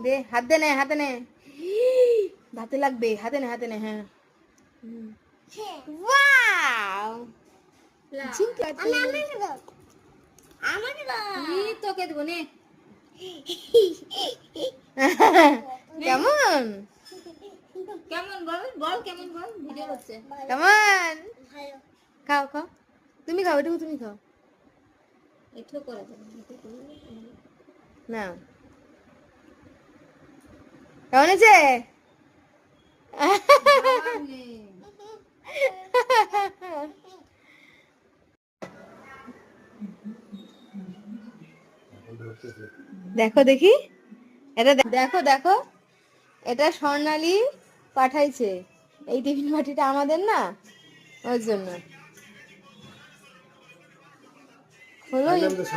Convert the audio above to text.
দে, হাত দে নে, হাতে নে। হাতে লাগবে, হাতে নে, হ্যাঁ। ওয়াও, ঝিঙ্কা তোকে দেবো নে। কেমন কেমন বল, বল কেমন বল, ভিডিও হচ্ছে কেমন। খাও খাও, তুমি খাও, এটুকু তুমি খাও। একটু করে না, কেমন আছে? দেখো দেখি, এটা দেখো দেখো, এটা স্বর্ণালী পাঠাইছে। এই টিফিন বাটিটা আমাদের না, ওর জন্য হলো।